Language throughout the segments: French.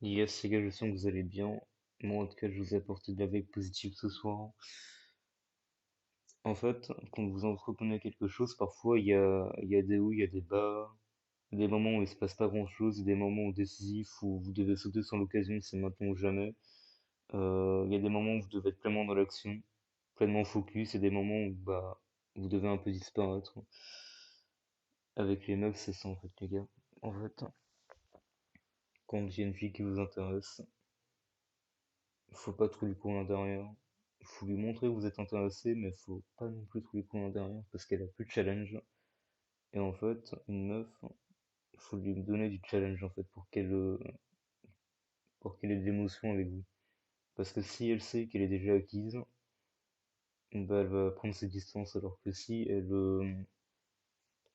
Yes, les gars, je sens que vous allez bien. Moi, en tout cas, je vous ai apporté de la veille positive ce soir. En fait, quand vous entreprenez quelque chose, parfois, il y a des hauts, il y a des bas, des moments où il se passe pas grand-chose, des moments décisifs où vous devez sauter sur l'occasion, c'est maintenant ou jamais. Il y a des moments où vous devez être pleinement dans l'action, pleinement focus, et des moments où, bah, vous devez un peu disparaître. Avec les meufs, c'est ça, en fait, les gars. En fait, quand il y a une fille qui vous intéresse, faut pas trop lui courir derrière. Faut lui montrer que vous êtes intéressé, mais faut pas non plus trop lui courir derrière parce qu'elle a plus de challenge. Et en fait, une meuf, faut lui donner du challenge en fait pour qu'elle ait de l'émotion avec vous. Parce que si elle sait qu'elle est déjà acquise, bah elle va prendre ses distances. Alors que si elle,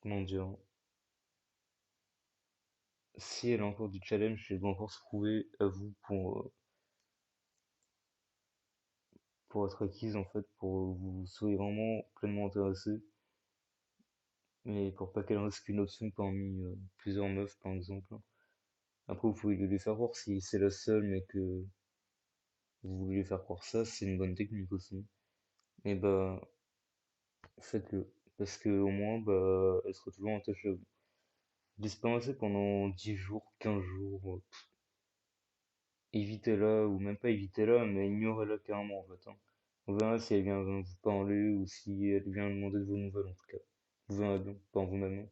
comment dire, si elle a encore du challenge, elle doit encore se prouver à vous pour être acquise en fait, pour que vous soyez vraiment pleinement intéressé. Mais pour pas qu'elle reste qu'une option parmi plusieurs meufs, par exemple. Après, vous pouvez lui faire croire si c'est la seule, mais que vous voulez lui faire croire ça, c'est une bonne technique aussi. Et bah, faites-le. Parce que au moins, bah, elle sera toujours attachée à vous. Disparaissez pendant 10 jours, 15 jours, évitez-la, ou même pas évitez-la, mais ignorez-la carrément, en fait, hein. On verra si elle vient vous parler, ou si elle vient demander de vos nouvelles, en tout cas. Vous verrez bien, par vous-même, hein.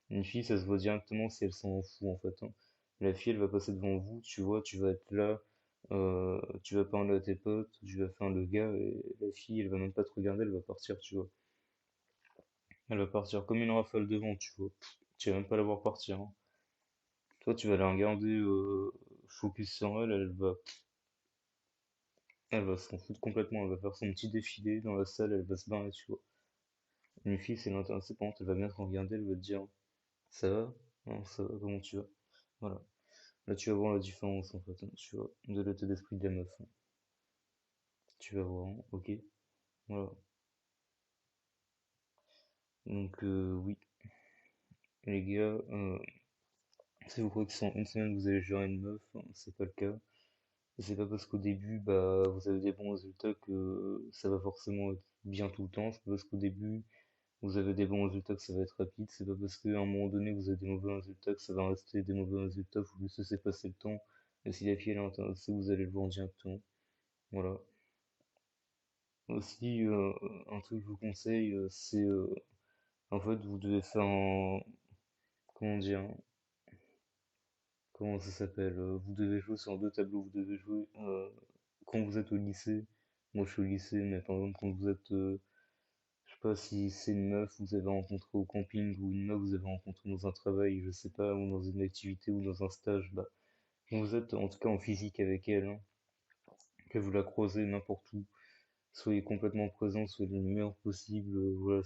Une fille, ça se voit directement si elle s'en fout, en fait, hein. La fille, elle va passer devant vous, tu vois, tu vas être là, tu vas parler à tes potes, tu vas faire le gars, et la fille, elle va même pas te regarder, elle va partir, tu vois. Elle va partir comme une rafale de vent, tu vois. Tu vas même pas la voir partir, hein. Toi, tu vas la regarder, focus sur elle, elle va s'en foutre complètement, elle va faire son petit défilé dans la salle, elle va se barrer, tu vois. Une fille, c'est l'intéressée, par contre, elle va bien te regarder, elle va te dire, ça va? Non, ça va, comment tu vas? Voilà. Là, tu vas voir la différence, en fait, hein, tu vois, de l'état d'esprit de la meuf, hein. Tu vas voir, hein, ok? Voilà. Donc, oui, les gars, si vous croyez que sans une semaine vous allez gérer une meuf, hein, c'est pas le cas. Et c'est pas parce qu'au début, bah, vous avez des bons résultats que ça va forcément être bien tout le temps. C'est pas parce qu'au début, vous avez des bons résultats que ça va être rapide. C'est pas parce qu'à un moment donné, vous avez des mauvais résultats que ça va rester des mauvais résultats. Faut juste laisser passer le temps. Et si la fille elle est intéressée, vous allez le voir directement. Voilà. Aussi, un truc que je vous conseille, c'est en fait, vous devez faire un, comment dire, comment ça s'appelle? Vous devez jouer sur deux tableaux. Vous devez jouer quand vous êtes au lycée. Moi, je suis au lycée, mais par exemple, quand vous êtes, je sais pas si c'est une meuf que vous avez rencontrée au camping ou une meuf que vous avez rencontrée dans un travail, je sais pas, ou dans une activité ou dans un stage, bah, quand vous êtes en tout cas en physique avec elle, hein, que vous la croisez n'importe où, soyez complètement présent, soyez le meilleur possible, voilà,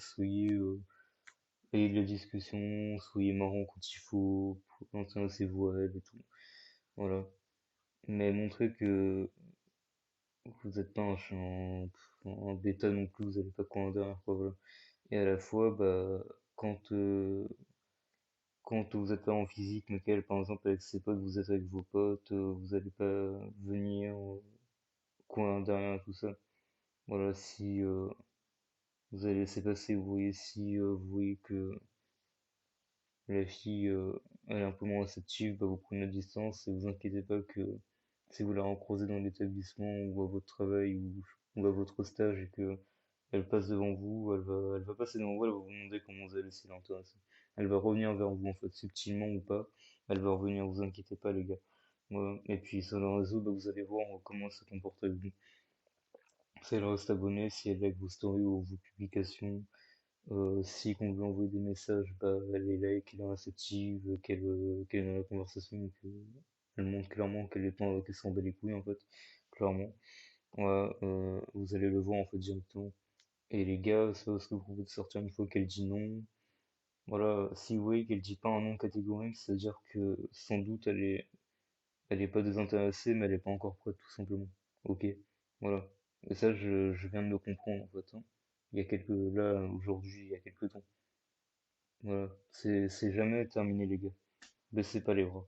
ayez de la discussion, soyez marrant quand il faut, intéressez-vous à elle et tout, voilà. Mais montrez que vous n'êtes pas un bêta non plus, vous n'allez pas courir derrière, quoi, voilà. Et à la fois, bah, quand, euh, quand vous êtes pas en physique, mais qu'elle, par exemple, avec ses potes, vous êtes avec vos potes, vous allez pas venir courir derrière tout ça. Voilà, si vous allez laisser passer, vous voyez, si vous voyez que la fille elle est un peu moins réceptive, bah, vous prenez la distance et vous inquiétez pas que si vous la recroisez dans l'établissement ou à votre travail ou à votre stage et que elle passe devant vous, elle va passer devant vous, elle va vous demander comment vous allez si l'intéresser. Elle va revenir vers vous en fait, subtilement ou pas, elle va revenir, vous inquiétez pas les gars. Voilà. Et puis sur le réseau, bah, vous allez voir comment elle se comporte avec vous. Si elle reste abonnée, si elle like vos stories ou vos publications, si qu'on lui envoie des messages, bah, elle est là, qu'elle est réceptive, qu'elle est dans la conversation, qu'elle montre clairement qu'elle est pas, qu'elle s'en bat les couilles en fait, clairement. Voilà, vous allez le voir en fait directement. Et les gars, c'est pas parce que vous pouvez sortir une fois qu'elle dit non. Voilà, si vous voyez qu'elle dit pas un non catégorique, c'est-à-dire que sans doute elle est pas désintéressée, mais elle est pas encore prête tout simplement. Ok, voilà. Et ça, je viens de le comprendre en fait, hein. Il y a là, aujourd'hui, il y a quelques temps. Voilà, c'est jamais terminé les gars. Baissez pas les bras.